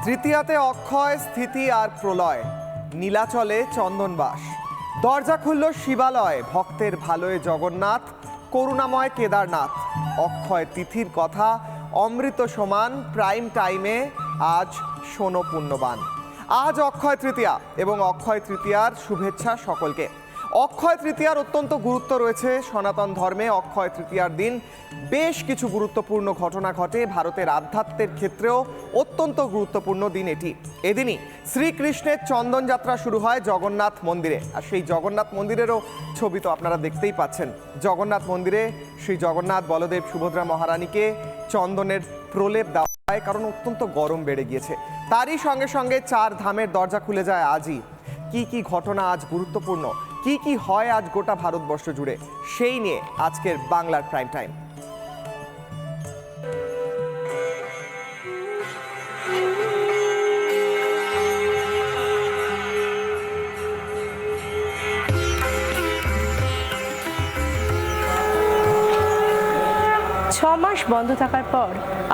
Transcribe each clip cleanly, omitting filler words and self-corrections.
তৃতীয়াতে অক্ষয় স্থিতি আর প্রলয়, নীলাচলে চন্দনবাস। দরজা খুলল শিবালয়, ভক্তের ভালোয় জগন্নাথ, করুণাময় কেদারনাথ। অক্ষয় তিথির কথা অমৃত সমান, প্রাইম টাইমে আজ শোনো পুণ্যবান। আজ অক্ষয় তৃতীয়া এবং অক্ষয় তৃতীয়ার শুভেচ্ছা সকলকে। অক্ষয় তৃতীয়ার অত্যন্ত গুরুত্ব রয়েছে সনাতন ধর্মে। অক্ষয় তৃতীয়ার দিন বেশ কিছু গুরুত্বপূর্ণ ঘটনা ঘটে। ভারতের আধ্যাত্মের ক্ষেত্রেও অত্যন্ত গুরুত্বপূর্ণ দিন এটি। এদিনই শ্রীকৃষ্ণের চন্দন যাত্রা শুরু হয় জগন্নাথ মন্দিরে। আর সেই জগন্নাথ মন্দিরেরও ছবি তো আপনারা দেখতেই পাচ্ছেন। জগন্নাথ মন্দিরে শ্রী জগন্নাথ, বলদেব, সুভদ্রা মহারানীকে চন্দনের প্রলেপ দেওয়া হয়, কারণ অত্যন্ত গরম বেড়ে গিয়েছে। তারই সঙ্গে সঙ্গে চার ধামের দরজা খুলে যায় আজই। কি কি ঘটনা আজ গুরুত্বপূর্ণ, কি কি হয় আজ গোটা ভারতবর্ষ জুড়ে, সেই নিয়ে আজকের বাংলার প্রাইম টাইম। মাস বন্ধ থাকার পর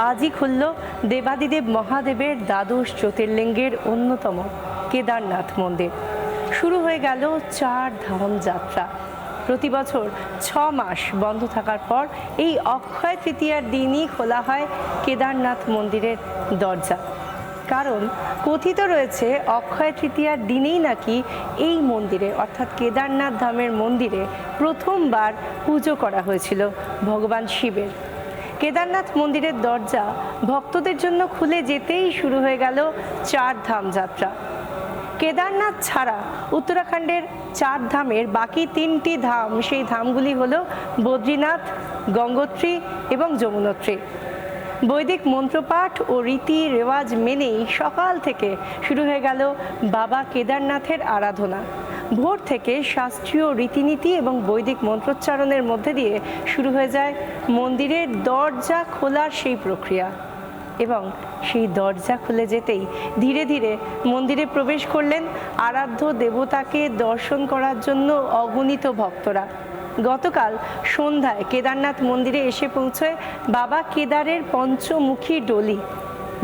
আজই খুলল দেবাদিদেব মহাদেবের দ্বাদশ জ্যোতির্লিঙ্গের অন্যতম কেদারনাথ মন্দির। শুরু হয়ে গেল চার ধাম যাত্রা। প্রতি বছর 6 মাস বন্ধ থাকার পর এই অক্ষয় তৃতীয়ার দিনই খোলা হয় কেদারনাথ মন্দিরের দরজা। কারণ কথিত রয়েছে অক্ষয় তৃতীয়ার দিনেই নাকি এই মন্দিরে অর্থাৎ কেদারনাথ ধামের মন্দিরে প্রথমবার পুজো করা হয়েছিল ভগবান শিবের। কেদারনাথ মন্দিরের দরজা ভক্তদের জন্য খুলে যেতেই শুরু হয়ে গেল চার ধাম যাত্রা। কেদারনাথ ছাড়া উত্তরাখণ্ডের চার ধামের বাকি 3টি ধাম, সেই ধামগুলি হলো বদ্রীনাথ, গঙ্গোত্রী এবং যমুনোত্রী। বৈদিক মন্ত্রপাঠ ও রীতি রেওয়াজ মেনেই সকাল থেকে শুরু হয়ে গেল বাবা কেদারনাথের আরাধনা। ভোর থেকে শাস্ত্রীয় রীতিনীতি এবং বৈদিক মন্ত্রোচ্চারণের মধ্যে দিয়ে শুরু হয়ে যায় মন্দিরের দরজা খোলার সেই প্রক্রিয়া। এবং সেই দরজা খুলে যেতেই ধীরে ধীরে মন্দিরে প্রবেশ করলেন আরাধ্য দেবতাকে দর্শন করার জন্য অগণিত ভক্তরা। গতকাল সন্ধ্যায় কেদারনাথ মন্দিরে এসে পৌঁছয় বাবা কেদারের পঞ্চমুখী ডলি।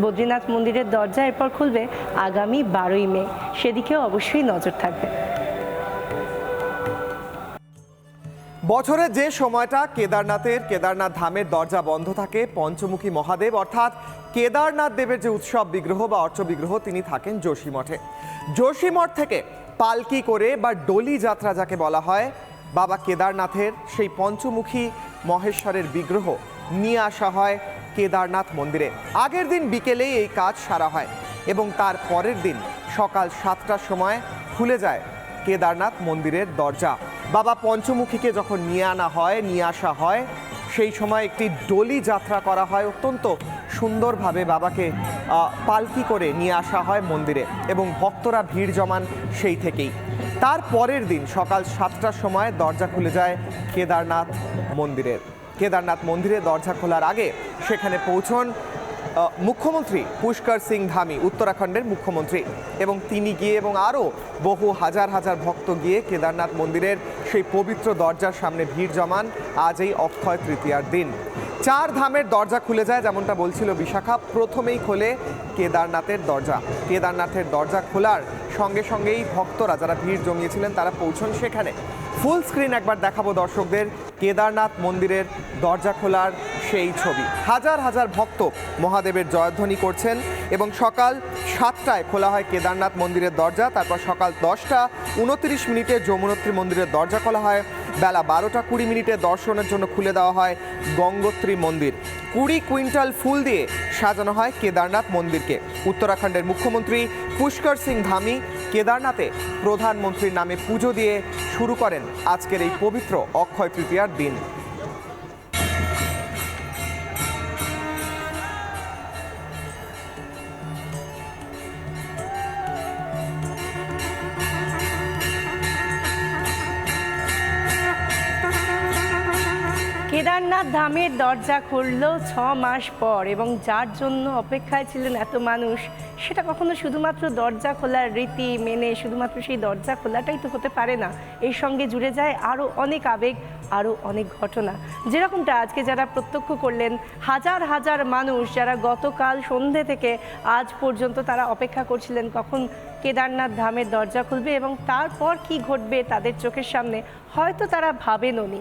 বদ্রীনাথ মন্দিরের দরজা এরপর খুলবে আগামী 12ই মে, সেদিকেও অবশ্যই নজর থাকবে। বছরে যে সময়টা কেদারনাথ ধামের দরজা বন্ধ থাকে, পঞ্চমুখী মহাদেব অর্থাৎ কেদারনাথ দেবের যে উৎসব বিগ্রহ বা অর্চ বিগ্রহ, তিনি থাকেন যোশীমঠে। যোশীমঠ থেকে পালকি করে বা ডলি যাত্রা যাকে বলা হয়, বাবা কেদারনাথের সেই পঞ্চমুখী মহেশ্বরের বিগ্রহ নিয়ে আসা হয় কেদারনাথ মন্দিরে। আগের দিন বিকেলেই এই কাজ সারা হয় এবং তার পরের দিন সকাল 7টার সময় খুলে যায় কেদারনাথ মন্দিরের দরজা। বাবা পঞ্চমুখীকে যখন নিয়ে আসা হয়, সেই সময় একটি ডলি যাত্রা করা হয়। অত্যন্ত সুন্দরভাবে বাবাকে পালকি করে নিয়ে আসা হয় মন্দিরে এবং ভক্তরা ভিড় জমান সেই থেকেই। তার পরের দিন সকাল 7টার সময় দরজা খুলে যায় কেদারনাথ মন্দিরের। কেদারনাথ মন্দিরের দরজা খোলার আগে সেখানে পৌঁছন মুখ্যমন্ত্রী পুষ্কর সিং ধামি, উত্তরাখণ্ডের মুখ্যমন্ত্রী, এবং তিনি গিয়ে এবং আরও বহু হাজার হাজার ভক্ত গিয়ে কেদারনাথ মন্দিরের সেই পবিত্র দরজার সামনে ভিড় জমান আজ এই অক্ষয় তৃতীয়ার দিন। চার ধামের দরজা খুলে যায়, যেমনটা বলছিল বিশাখা। প্রথমেই খোলে কেদারনাথের দরজা। কেদারনাথের দরজা খোলার সঙ্গে সঙ্গেই ভক্তরা যারা ভিড় জমিয়েছিলেন তারা পৌঁছন সেখানে। ফুল স্ক্রিন একবার দেখাবো দর্শকদের কেদারনাথ মন্দিরের দরজা খোলার সেই ছবি। হাজার হাজার ভক্ত মহাদেবের জয়ধ্বনি করছেন এবং সকাল 7টায় খোলা হয় কেদারনাথ মন্দিরের দরজা। তারপর সকাল 10:29 যমুনোত্রী মন্দিরের দরজা খোলা হয়। বেলা 12:20 দর্শনের জন্য খুলে দেওয়া হয় গঙ্গোত্রী মন্দির। 20 কুইন্টাল ফুল দিয়ে সাজানো হয় কেদারনাথ মন্দিরকে। উত্তরাখণ্ডের মুখ্যমন্ত্রী পুষ্কর সিং ধামি কেদারনাথে প্রধানমন্ত্রীর নামে পুজো দিয়ে শুরু করেন আজকের এই পবিত্র অক্ষয় তৃতীয়ার দিন। কেদারনাথ ধামের দরজা খুলল 6 মাস পর এবং যার জন্য অপেক্ষায় ছিলেন এত মানুষ, সেটা কখনো শুধুমাত্র দরজা খোলার রীতি মেনে শুধুমাত্র সেই দরজা খোলাটাই তো হতে পারে না, এর সঙ্গে জুড়ে যায় আরও অনেক আবেগ, আরও অনেক ঘটনা। যেরকমটা আজকে যারা প্রত্যক্ষ করলেন, হাজার হাজার মানুষ যারা গতকাল সন্ধে থেকে আজ পর্যন্ত তারা অপেক্ষা করছিলেন কখন কেদারনাথ ধামের দরজা খুলবে এবং তারপর কি ঘটবে তাদের চোখের সামনে, হয়তো তারা ভাবেনওনি।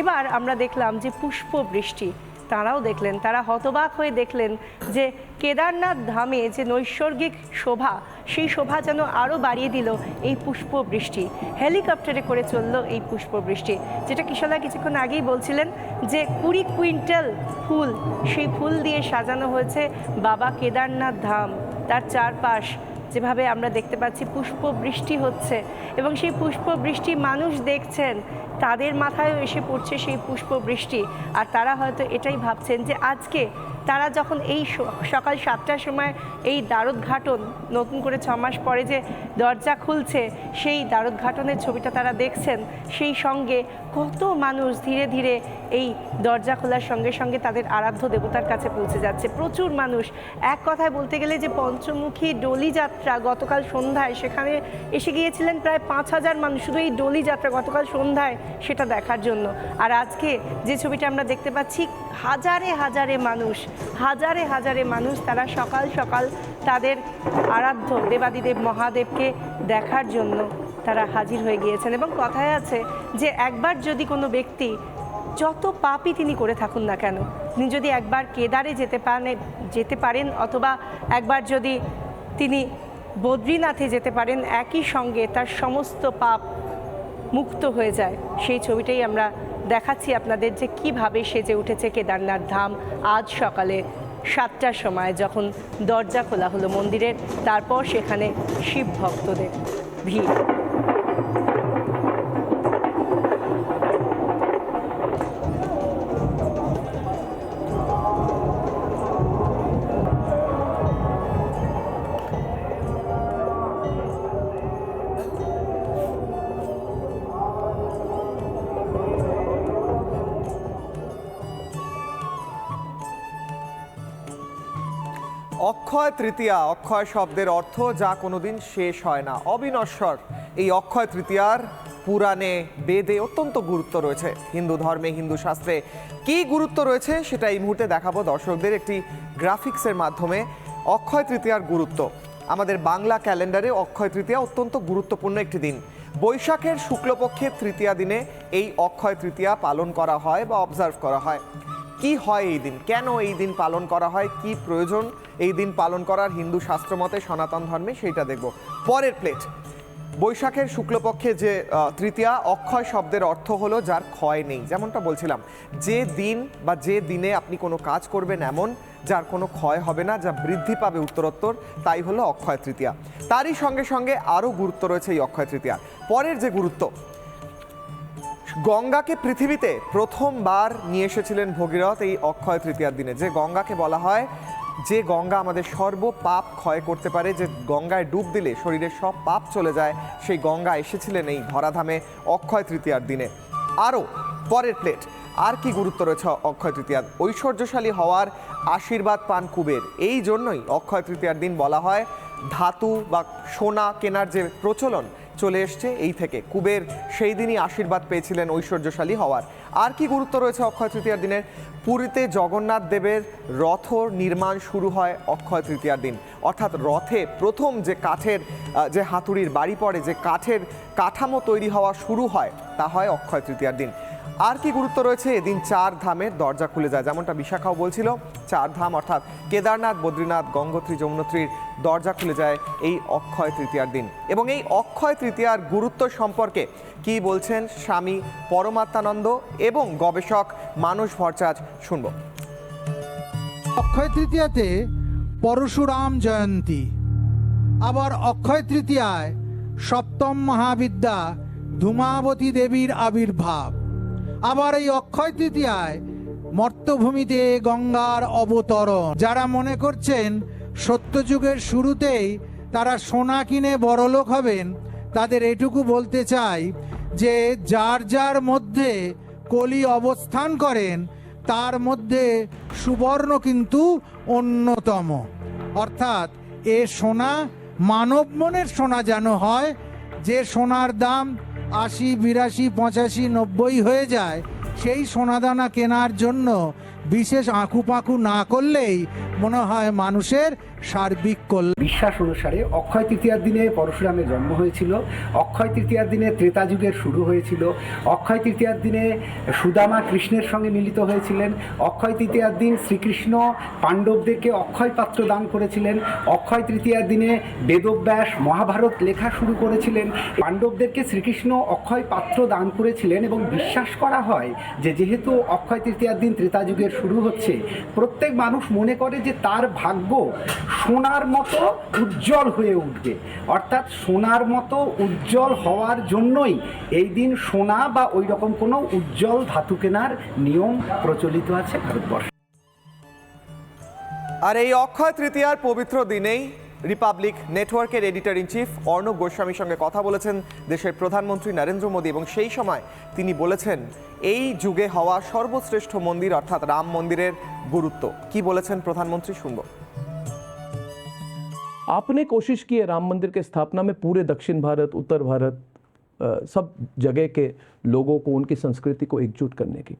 এবার আমরা দেখলাম যে পুষ্প বৃষ্টি, তারাও দেখলেন, তারা হতবাক হয়ে দেখলেন যে কেদারনাথ ধামে যে নৈসর্গিক শোভা, সেই শোভা যেন আরও বাড়িয়ে দিল এই পুষ্প বৃষ্টি। হেলিকপ্টারে করে চললো এই পুষ্প বৃষ্টি, যেটা কিশোরা কিছুক্ষণ আগেই বলছিলেন যে 20 কুইন্টাল ফুল, সেই ফুল দিয়ে সাজানো হয়েছে বাবা কেদারনাথ ধাম। তার চারপাশ যেভাবে আমরা দেখতে পাচ্ছি পুষ্প বৃষ্টি হচ্ছে এবং সেই পুষ্প বৃষ্টি মানুষ দেখছেন, তাদের মাথায়ও এসে পড়ছে সেই পুষ্প বৃষ্টি। আর তারা হয়তো এটাই ভাবছেন যে আজকে তারা যখন এই সকাল 7টার সময় এই দ্বারোদ্ঘাটন, নতুন করে 6 মাস পরে যে দরজা খুলছে, সেই দ্বারোদ্ঘাটনের ছবিটা তারা দেখছেন, সেই সঙ্গে কত মানুষ ধীরে ধীরে এই দরজা খোলার সঙ্গে সঙ্গে তাদের আরাধ্য দেবতার কাছে পৌঁছে যাচ্ছে। প্রচুর মানুষ, এক কথায় বলতে গেলে যে পঞ্চমুখী ডলি যাত্রা গতকাল সন্ধ্যায় সেখানে এসে গিয়েছিলেন প্রায় 5000 মানুষ, শুধু এই ডলি যাত্রা গতকাল সন্ধ্যায় সেটা দেখার জন্য। আর আজকে যে ছবিটা আমরা দেখতে পাচ্ছি, হাজারে হাজারে মানুষ তারা সকাল সকাল তাদের আরাধ্য দেবাদিদেব মহাদেবকে দেখার জন্য তারা হাজির হয়ে গিয়েছেন। এবং কথায় আছে যে একবার যদি কোনো ব্যক্তি যত পাপই তিনি করে থাকুন না কেন, তিনি যদি একবার কেদারে যেতে পারেন অথবা একবার যদি তিনি বদ্রীনাথে যেতে পারেন, একই সঙ্গে তার সমস্ত পাপ মুক্ত হয়ে যায়। সেই ছবিটাই আমরা দেখাচ্ছি আপনাদের যে কিভাবে সেজে উঠেছে কেদারনাথ ধাম আজ সকালে 7টার সময় যখন দরজা খোলা হলো মন্দিরের। তারপর সেখানে শিব ভক্তদের ভিড়। অক্ষয় তৃতীয়া, অক্ষয় শব্দের অর্থ যা কোনোদিন শেষ হয় না, অবিনশ্বর। এই অক্ষয় তৃতীয়ার পুরাণে বেদে অত্যন্ত গুরুত্ব রয়েছে। হিন্দু ধর্মে, হিন্দু শাস্ত্রে কী গুরুত্ব রয়েছে সেটা এই মুহূর্তে দেখাবো দর্শকদের একটি গ্রাফিক্সের মাধ্যমে। অক্ষয় তৃতীয়ার গুরুত্ব, আমাদের বাংলা ক্যালেন্ডারে অক্ষয় তৃতীয়া অত্যন্ত গুরুত্বপূর্ণ একটি দিন। বৈশাখের শুক্লপক্ষের তৃতীয়া দিনে এই অক্ষয় তৃতীয়া পালন করা হয় বা অবজার্ভ করা হয়। কি হয় এই দিন, কেন এই দিন পালন করা হয়, কি প্রয়োজন এই দিন পালন করার হিন্দু শাস্ত্রমতে, সনাতন ধর্মে, সেইটা দেখব পরের প্লেট। বৈশাখের শুক্লপক্ষে যে তৃতীয়া, অক্ষয় শব্দের অর্থ হলো যার ক্ষয় নেই। যেমনটা বলছিলাম, যে দিন বা যে দিনে আপনি কোনো কাজ করবেন এমন যার কোনো ক্ষয় হবে না, যা বৃদ্ধি পাবে উত্তরোত্তর, তাই হলো অক্ষয় তৃতীয়া। তারই সঙ্গে সঙ্গে আরও গুরুত্ব রয়েছে এই অক্ষয় তৃতীয়া। পরের যে গুরুত্ব, গঙ্গাকে পৃথিবীতে প্রথমবার নিয়ে এসেছিলেন ভগীরথ এই অক্ষয় তৃতীয়ার দিনে। যে গঙ্গাকে বলা হয় যে গঙ্গা আমাদের সর্ব পাপ ক্ষয় করতে পারে, যে গঙ্গায় ডুব দিলে শরীরের সব পাপ চলে যায়, সেই গঙ্গা এসেছিলেন এই ধরাধামে অক্ষয় তৃতীয়ার দিনে। আরও পরের প্লেট, আর কি গুরুত্ব রয়েছে অক্ষয় তৃতীয়ার? ঐশ্বর্যশালী হওয়ার আশীর্বাদ পান কুবের। এই জন্যই অক্ষয় তৃতীয়ার দিন বলা হয় ধাতু বা সোনা কেনার যে প্রচলন চলে এসছে এই থেকে। কুবের সেই দিনই আশীর্বাদ পেয়েছিলেন ঐশ্বর্যশালী হওয়ার। আর কি গুরুত্ব রয়েছে অক্ষয় তৃতীয়ার দিনের? পুরীতে জগন্নাথ দেবের রথ নির্মাণ শুরু হয় অক্ষয় তৃতীয়ার দিন। অর্থাৎ রথে প্রথম যে কাঠের যে হাতুড়ির বাড়ি পড়ে, যে কাঠের কাঠামো তৈরি হওয়া শুরু হয়, তা হয় অক্ষয় তৃতীয়ার দিন। আর কি গুরুত্ব রয়েছে? এদিন 4 ধামের দরজা খুলে যায়। যেমনটা বিশাখাও বলছিল, 4 ধাম অর্থাৎ কেদারনাথ, বদ্রীনাথ, গঙ্গোত্রী, যমুনোত্রীর দরজা খুলে যায় এই অক্ষয় তৃতীয়ার দিন। এবং এই অক্ষয় তৃতীয়ার গুরুত্ব সম্পর্কে কি বলছেন স্বামী পরমাত্মানন্দ এবং গবেষক মানস ভট্টাচার্য, শুনব। অক্ষয় তৃতীয়াতে পরশুরাম জয়ন্তী, আবার অক্ষয় তৃতীয়ায় সপ্তম মহাবিদ্যা ধূমাবতী দেবীর আবির্ভাব। আবার এই অক্ষয় তৃতীয়ায় মর্তভূমিতে গঙ্গার অবতরণ। যারা মনে করছেন সত্যযুগের শুরুতেই তারা সোনা কিনে বড়লোক হবেন, তাদের এটুকু বলতে চাই যে যার যার মধ্যে কলি অবস্থান করেন তার মধ্যে সুবর্ণ কিন্তু অন্যতম। অর্থাৎ এ সোনা মানব মনের সোনা যেন হয়, যে সোনার দাম ৮০, ৮২, ৮৫, ৯০ হয়ে যায়। সেই সোনাদানা কেনার জন্য বিশেষ আঁকুপাঁকু না করলেই মনে হয় মানুষের সার্বিক কল্যাণ। বিশ্বাস অনুসারে অক্ষয় তৃতীয়ার দিনে পরশুরামের জন্ম হয়েছিল, অক্ষয় তৃতীয়ার দিনে ত্রেতা যুগের শুরু হয়েছিল, অক্ষয় তৃতীয়ার দিনে সুদামা কৃষ্ণের সঙ্গে মিলিত হয়েছিলেন, অক্ষয় তৃতীয়ার দিন শ্রীকৃষ্ণ পাণ্ডবদেরকে অক্ষয় পাত্র দান করেছিলেন, অক্ষয় তৃতীয়ার দিনে বেদব্যাস মহাভারত লেখা শুরু করেছিলেন, পাণ্ডবদেরকে শ্রীকৃষ্ণ অক্ষয় পাত্র দান করেছিলেন। এবং বিশ্বাস করা হয় যে যেহেতু অক্ষয় তৃতীয়ার দিন ত্রেতা যুগের শুরু হচ্ছে, প্রত্যেক মানুষ মনে করে যে তার ভাগ্য সোনার মতো উজ্জ্বল হয়ে উঠবে। অর্থাৎ সোনার মতো উজ্জ্বল হওয়ার জন্যই এই দিন সোনা বা ওই রকম কোনো উজ্জ্বল ধাতু কেনার নিয়ম প্রচলিত আছে ভারতবর্ষে। আর এই অক্ষয় তৃতীয়ার পবিত্র দিনেই রিপাবলিক নেটওয়ার্কের এডিটর ইন চিফ অর্ণব গোস্বামীর সঙ্গে কথা বলেছেন দেশের প্রধানমন্ত্রী নরেন্দ্র মোদী, এবং সেই সময় তিনি বলেছেন এই যুগে হওয়া সর্বশ্রেষ্ঠ মন্দির অর্থাৎ রাম মন্দিরের গুরুত্ব। কি বলেছেন প্রধানমন্ত্রী, শুনব। आपने कोशिश की है राम मंदिर के स्थापना में पूरे दक्षिण भारत, उत्तर भारत, सब जगह के लोगों को, उनकी संस्कृति को एकजुट करने की।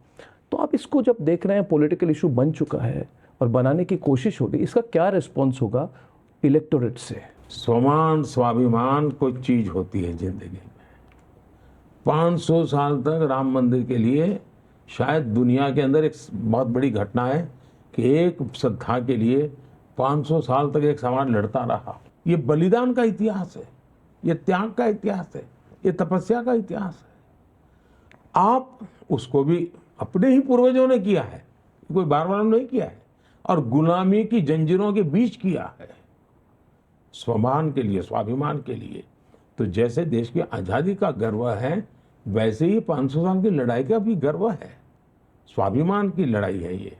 तो आप इसको जब देख रहे हैं पॉलिटिकल इशू बन चुका है और बनाने की कोशिश होगी, इसका क्या रिस्पॉन्स होगा इलेक्टोरेट से? स्वमान स्वाभिमान कोई चीज होती है जिंदगी में। 500 साल तक राम मंदिर के लिए शायद दुनिया के अंदर एक बहुत बड़ी घटना है कि एक श्रद्धा के लिए 500 साल तक एक समाज लड़ता रहा। ये बलिदान का इतिहास है, ये त्याग का इतिहास है, ये तपस्या का इतिहास है। आप उसको भी अपने ही पूर्वजों ने किया है, कोई बार बार नहीं किया है, और गुलामी की जंजीरों के बीच किया है, स्वमान के लिए, स्वाभिमान के लिए। तो जैसे देश की आज़ादी का गर्व है, वैसे ही 500 साल की लड़ाई का भी गर्व है, स्वाभिमान की लड़ाई है ये।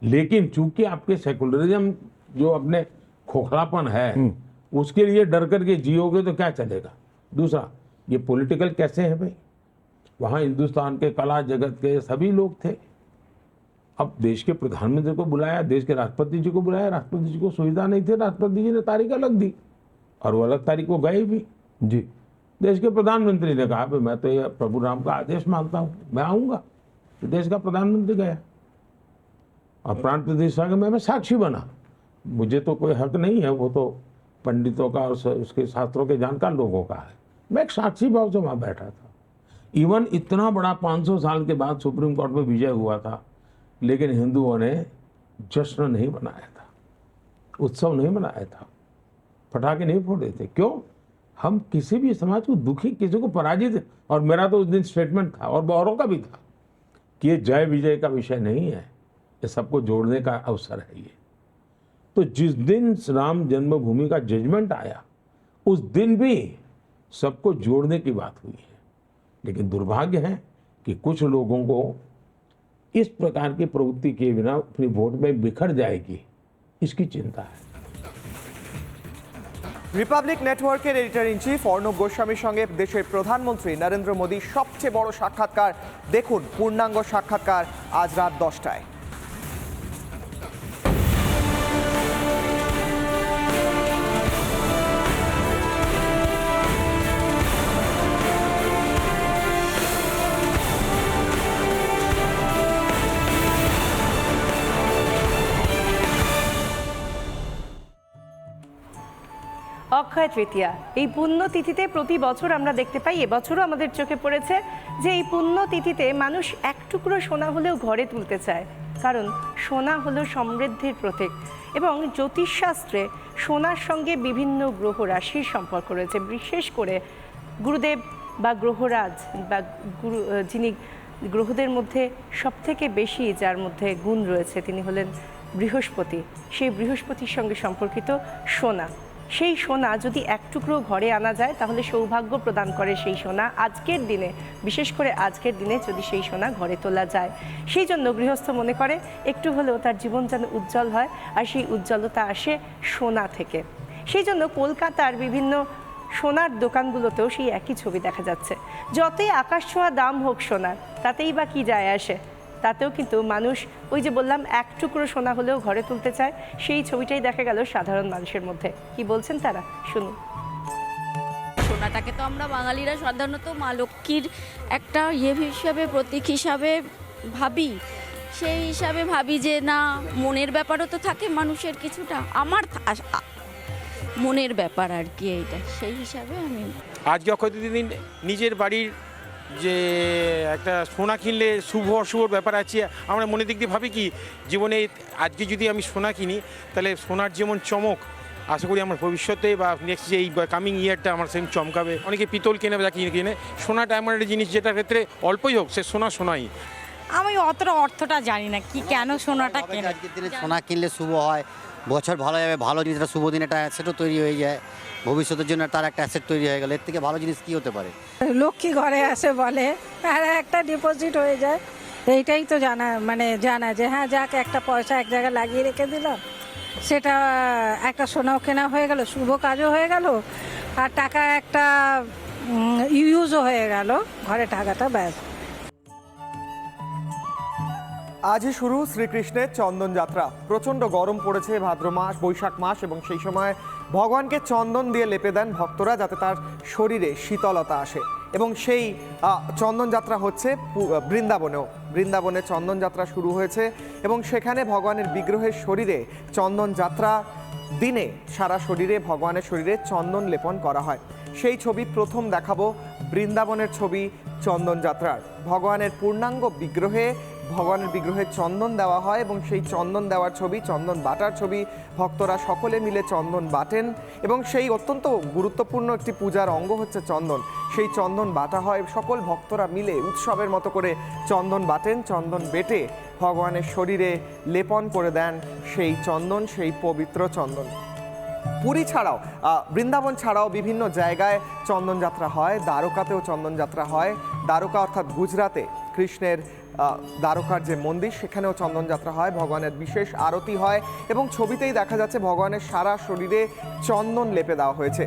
लेकिन चूंकि आपके सेकुलरिज्म जो अपने खोखलापन है, उसके लिए डर करके जियोगे तो क्या चलेगा। दूसरा, ये पॉलिटिकल कैसे है भाई, वहाँ हिंदुस्तान के कला जगत के सभी लोग थे। अब देश के प्रधानमंत्री को बुलाया, देश के राष्ट्रपति जी को बुलाया, राष्ट्रपति जी को सुविधा नहीं थी, राष्ट्रपति जी ने तारीख अलग दी और वो अलग तारीख को गए भी। जी, देश के प्रधानमंत्री ने कहा मैं तो ये प्रभु राम का आदेश मानता हूँ, मैं आऊँगा। तो देश का प्रधानमंत्री गया और प्राण प्रतिष्ठा में मैं साक्षी बना। मुझे तो कोई हक नहीं है, वो तो पंडितों का और उसके शास्त्रों के जानकार लोगों का है। मैं एक साक्षी भाव से वहाँ बैठा था। इवन इतना बड़ा 500 साल के बाद सुप्रीम कोर्ट में विजय हुआ था, लेकिन हिंदुओं ने जश्न नहीं मनाया था, उत्सव नहीं मनाया था, पटाखे नहीं फोड़े थे। क्यों? हम किसी भी समाज को दुखी, किसी को पराजित, और मेरा तो उस दिन स्टेटमेंट था और औरों का भी था कि ये जय विजय का विषय नहीं है, ये सबको जोड़ने का अवसर है ये। तो जिस दिन राम जन्मभूमि का जजमेंट आया, उस दिन भी सबको जोड़ने की बात हुई है। लेकिन दुर्भाग्य है कि कुछ लोगों को इस प्रकार की प्रवृत्ति के बिना अपनी वोट में बिखर जाएगी, इसकी चिंता है। রিপাবলিক নেটওয়ার্কের এডিটর ইন চিফ অর্ণব গোস্বামীর সঙ্গে দেশের প্রধানমন্ত্রী নরেন্দ্র মোদীর সবচেয়ে বড় সাক্ষাৎকার। দেখুন পূর্ণাঙ্গ সাক্ষাৎকার আজ রাত 10টায়। অক্ষয় তৃতীয়া, এই পুণ্যতিথিতে প্রতি বছর আমরা দেখতে পাই, এবছরও আমাদের চোখে পড়েছে যে এই পুণ্যতিথিতে মানুষ এক টুকরো সোনা হলেও ঘরে তুলতে চায়, কারণ সোনা হলো সমৃদ্ধির প্রতীক। এবং জ্যোতিষশাস্ত্রে সোনার সঙ্গে বিভিন্ন গ্রহ রাশির সম্পর্ক রয়েছে। বিশেষ করে গুরুদেব বা গ্রহরাজ বা যিনি গ্রহদের মধ্যে সবথেকে বেশি যার মধ্যে গুণ রয়েছে, তিনি হলেন বৃহস্পতি। সেই বৃহস্পতির সঙ্গে সম্পর্কিত সোনা, সেই সোনা যদি এক টুকরো ঘরে আনা যায় তাহলে সৌভাগ্য প্রদান করে সেই সোনা। আজকের দিনে, বিশেষ করে আজকের দিনে যদি সেই সোনা ঘরে তোলা যায়, সেই জন্য গৃহস্থ মনে করে একটু হলেও তার জীবন যেন উজ্জ্বল হয়, আর সেই উজ্জ্বলতা আসে সোনা থেকে। সেই জন্য কলকাতার বিভিন্ন সোনার দোকানগুলোতেও সেই একই ছবি দেখা যাচ্ছে। যতই আকাশ ছোঁয়া দাম হোক সোনার, তাতেই বা কি যায় আসে, তাতেও কিন্তু মানুষ ওই যে বললাম এক টুকরো সোনা হলেও ঘরে তুলতে চায়, সেই ছবিটাই দেখা গেল সাধারণ মানুষের মধ্যে। কি বলছেন তারা, শুনুন। সোনাটাকে তো আমরা বাঙালিরা সাধারণত মা লক্ষ্মীর একটা হিসাবে, প্রতীক হিসাবে ভাবি। সেই হিসাবে ভাবি যে না, মনের ব্যাপারও তো থাকে মানুষের কিছুটা, আমার মনের ব্যাপার আর কি এইটা, সেই হিসাবে আমি আজকে অক্ষয় তৃতীয়ার দিন নিজের বাড়ির যে একটা সোনা কিনলে শুভ অশুভর ব্যাপার আছে, আমরা মনের দিক দিয়ে ভাবি কি জীবনে আজকে যদি আমি সোনা কিনি তাহলে সোনার যেমন চমক, আশা করি আমার ভবিষ্যতে বা নেক্সট যে এই কামিং ইয়ারটা আমার সেম চমকাবে। অনেকে পিতল কেনে বা কিনে, সোনাটা এমন একটা জিনিস যেটার ক্ষেত্রে অল্পই হোক সে সোনাই। আমি অতটা অর্থটা জানি না কি কেন সোনাটা কেনে। আজকের দিনে সোনা কিনলে শুভ হয়, বছর ভালো যাবে, ভালো জিনিস, একটা শুভ দিন একটা অ্যাসেটও তৈরি হয়ে যায়, ভবিষ্যতের জন্য তার একটা অ্যাসেট তৈরি হয়ে গেল। এর থেকে ভালো জিনিস কি হতে পারে? লক্ষ্মী ঘরে আসে বলে, আর একটা ডিপোজিট হয়ে যায়, এইটাই তো জানা যে হ্যাঁ যাক, একটা পয়সা এক জায়গায় লাগিয়ে রেখে দিলাম, সেটা একটা সোনাও কেনা হয়ে গেল, শুভ কাজও হয়ে গেল, আর টাকা একটা ইউজও হয়ে গেল ঘরে টাকাটা, ব্যাস। আজই শুরু শ্রীকৃষ্ণের চন্দন যাত্রা। প্রচণ্ড গরম পড়েছে ভাদ্র মাস, বৈশাখ মাস, এবং সেই সময় ভগবানকে চন্দন দিয়ে লেপে দেন ভক্তরা যাতে তার শরীরে শীতলতা আসে। এবং সেই চন্দন যাত্রা হচ্ছে বৃন্দাবনে চন্দন যাত্রা শুরু হয়েছে, এবং সেখানে ভগবানের বিগ্রহের শরীরে চন্দন যাত্রা দিনে সারা শরীরে ভগবানের শরীরে চন্দন লেপন করা হয়। সেই ছবি প্রথম দেখাবো, বৃন্দাবনের ছবি চন্দন যাত্রার। ভগবানের পূর্ণাঙ্গ ভগবানের বিগ্রহে চন্দন দেওয়া হয়, এবং সেই চন্দন দেওয়ার ছবি, চন্দন বাটার ছবি, ভক্তরা সকলে মিলে চন্দন বাটেন, এবং সেই অত্যন্ত গুরুত্বপূর্ণ একটি পূজার অঙ্গ হচ্ছে চন্দন। সেই চন্দন বাটা হয়, সকল ভক্তরা মিলে উৎসবের মতো করে চন্দন বাটেন, চন্দন বেটে ভগবানের শরীরে লেপন করে দেন সেই চন্দন, সেই পবিত্র চন্দন। পুরী ছাড়াও বৃন্দাবন ছাড়াও বিভিন্ন জায়গায় চন্দন যাত্রা হয়, দ্বারকাতেও চন্দন যাত্রা হয়। দ্বারকা অর্থাৎ গুজরাতে কৃষ্ণের দ্বারকার যে মন্দির, সেখানেও চন্দন যাত্রা হয়, ভগবানের বিশেষ আরতি হয়, এবং ছবিতেই দেখা যাচ্ছে ভগবানের সারা শরীরে চন্দন লেপে দেওয়া হয়েছে।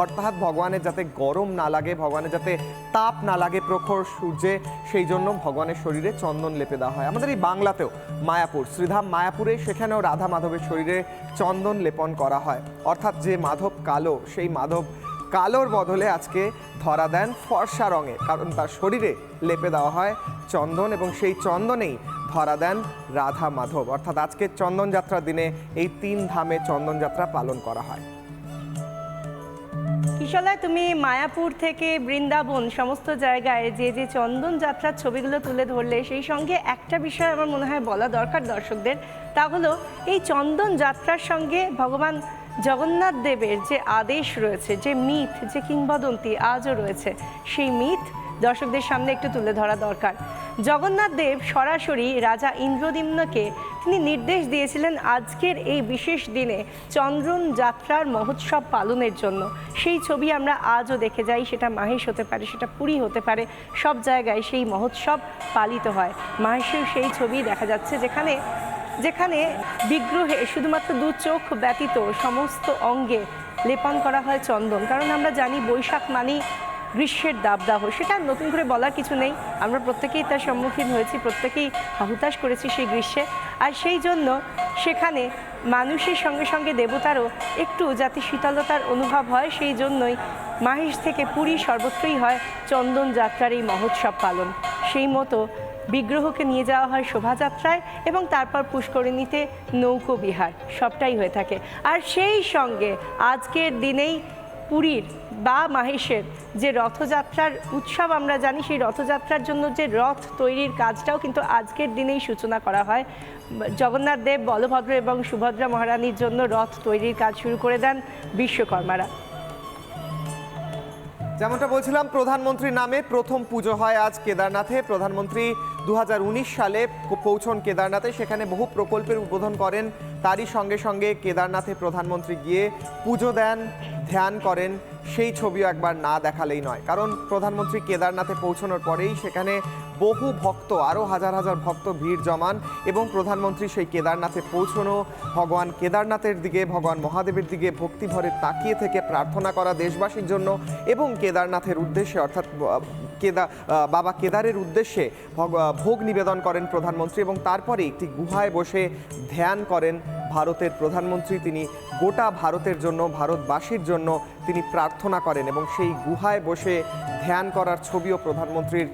অর্থাৎ ভগবানের যাতে গরম না লাগে, ভগবানের যাতে তাপ না লাগে প্রখর সূর্যে, সেই জন্য ভগবানের শরীরে চন্দন লেপে দেওয়া হয়। আমাদের এই বাংলাতেও মায়াপুর, শ্রীধাম মায়াপুরে, সেখানেও রাধা মাধবের শরীরে চন্দন লেপন করা হয়। অর্থাৎ যে মাধব কালো, সেই মাধব কালোর বদলে আজকে ধরা দেন ফর্সা রঙে, কারণ তার শরীরে লেপে দেওয়া হয় চন্দন, এবং সেই চন্দনেই ধরা দেন রাধা মাধব। অর্থাৎ আজকে চন্দন যাত্রার দিনে এই 3 ধামে চন্দন যাত্রা পালন করা হয়। কিশলয়, তুমি মায়াপুর থেকে বৃন্দাবন সমস্ত জায়গায় যে যে চন্দন যাত্রার ছবিগুলো তুলে ধরলে, সেই সঙ্গে একটা বিষয় আমার মনে হয় বলা দরকার দর্শকদের, তা হলো এই চন্দন যাত্রার সঙ্গে ভগবান জগন্নাথ দেবের যে আদেশ রয়েছে, যে মিথ, যে কিংবদন্তি আজও রয়েছে, সেই মিথ দর্শকদের সামনে একটু তুলে ধরা দরকার। জগন্নাথ দেব সরাসরি রাজা ইন্দ্রদ্যুম্নকে তিনি নির্দেশ দিয়েছিলেন আজকের এই বিশেষ দিনে চন্দন যাত্রার মহোৎসব পালনের জন্য। সেই ছবি আমরা আজও দেখে যাই, সেটা মাহেশ হতে পারে, সেটা পুরী হতে পারে, সব জায়গায় সেই মহোৎসব পালিত হয়। মাহেশের সেই ছবি দেখা যাচ্ছে, যেখানে বিগ্রহে শুধুমাত্র 2 চোখ ব্যতীত সমস্ত অঙ্গে লেপন করা হয় চন্দন। কারণ আমরা জানি বৈশাখ মানেই গ্রীষ্মের দাবদাহ, সেটা নতুন করে বলার কিছু নেই, আমরা প্রত্যেকেই তার সম্মুখীন হয়েছি, প্রত্যেকেই হুতাশ করেছি সেই গ্রীষ্মে। আর সেই জন্য সেখানে মানুষের সঙ্গে সঙ্গে দেবতারও একটু যাতে শীতলতার অনুভব হয়, সেই জন্যই মাহেশ থেকে পুরী সর্বত্রই হয় চন্দন যাত্রার এই মহোৎসব পালন। সেই মতো বিগ্রহকে নিয়ে যাওয়া হয় শোভাযাত্রায়, এবং তারপর পুষ্করিণীতে নৌকো বিহার, সবটাই হয়ে থাকে। আর সেই সঙ্গে আজকের দিনেই পুরীর বা মাহেশের যে রথযাত্রার উৎসব আমরা জানি, সেই রথযাত্রার জন্য যে রথ তৈরির কাজটাও কিন্তু আজকের দিনেই সূচনা করা হয়। জগন্নাথ দেব, বলভদ্র এবং সুভদ্রা মহারানীর জন্য রথ তৈরির কাজ শুরু করে দেন বিশ্বকর্মারা। যেমনটা বলছিলাম, প্রধানমন্ত্রীর নামে প্রথম পুজো হয় আজ কেদারনাথে। প্রধানমন্ত্রী 2019 সালে পৌঁছন কেদারনাথে, সেখানে বহু প্রকল্পের উদ্বোধন করেন। তারই সঙ্গে সঙ্গে কেদারনাথে প্রধানমন্ত্রী গিয়ে পুজো দেন, ধ্যান করেন, সেই ছবিও একবার না দেখালেই নয়। কারণ প্রধানমন্ত্রী কেদারনাথে পৌঁছানোর পরেই সেখানে বহু ভক্ত, আরও হাজার হাজার ভক্ত ভিড় জমান এবং প্রধানমন্ত্রী সেই কেদারনাথে পৌঁছানো, ভগবান কেদারনাথের দিকে, ভগবান মহাদেবের দিকে ভক্তিভরে তাকিয়ে থেকে প্রার্থনা করা দেশবাসীর জন্য এবং কেদারনাথের উদ্দেশ্যে অর্থাৎ বাবা কেদারের উদ্দেশ্যে ভোগ নিবেদন করেন প্রধানমন্ত্রী এবং তারপরে একটি গুহায় বসে ধ্যান করেন ভারতের প্রধানমন্ত্রী। তিনি গোটা ভারতের জন্য, ভারতবাসীর জন্য তিনি প্রার্থনা করেন এবং সেই গুহায় বসে ধ্যান করার ছবিও প্রধানমন্ত্রীর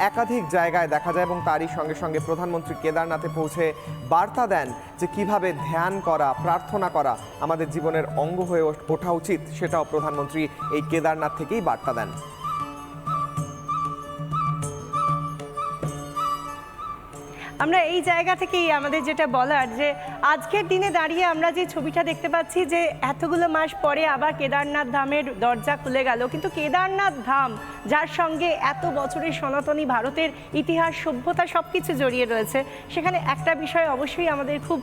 একাধিক জায়গায় দেখা যায় এবং তারই সঙ্গে সঙ্গে প্রধানমন্ত্রী কেদারনাথে পৌঁছে বার্তা দেন যে কিভাবে ধ্যান করা, প্রার্থনা করা আমাদের জীবনের অঙ্গ হয়ে ওঠা উচিত, সেটাও প্রধানমন্ত্রী এই কেদারনাথ থেকেই বার্তা দেন। আমরা এই জায়গা থেকেই আমাদের যেটা বলার, যে আজকের দিনে দাঁড়িয়ে আমরা যে ছবিটা দেখতে পাচ্ছি যে এতগুলো মাস পরে আবার কেদারনাথ ধামের দরজা খুলে গেল, কিন্তু কেদারনাথ ধাম যার সঙ্গে এত বছরের সনাতনী ভারতের ইতিহাস, সভ্যতা সব কিছু জড়িয়ে রয়েছে, সেখানে একটা বিষয় অবশ্যই আমাদের খুব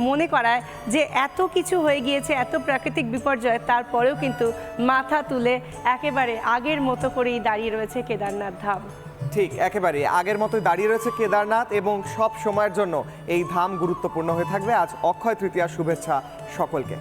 মনে করায় যে এত কিছু হয়ে গিয়েছে, এত প্রাকৃতিক বিপর্যয়, তারপরেও কিন্তু মাথা তুলে একেবারে আগের মতো করেই দাঁড়িয়ে রয়েছে কেদারনাথ ধাম। ঠিক একেবারে আগের মতোই দাঁড়িয়ে রয়েছে কেদারনাথ এবং সব সময়ের জন্য এই ধাম গুরুত্বপূর্ণ হয়ে থাকবে। আজ অক্ষয় তৃতীয়া, শুভেচ্ছা সকলকে।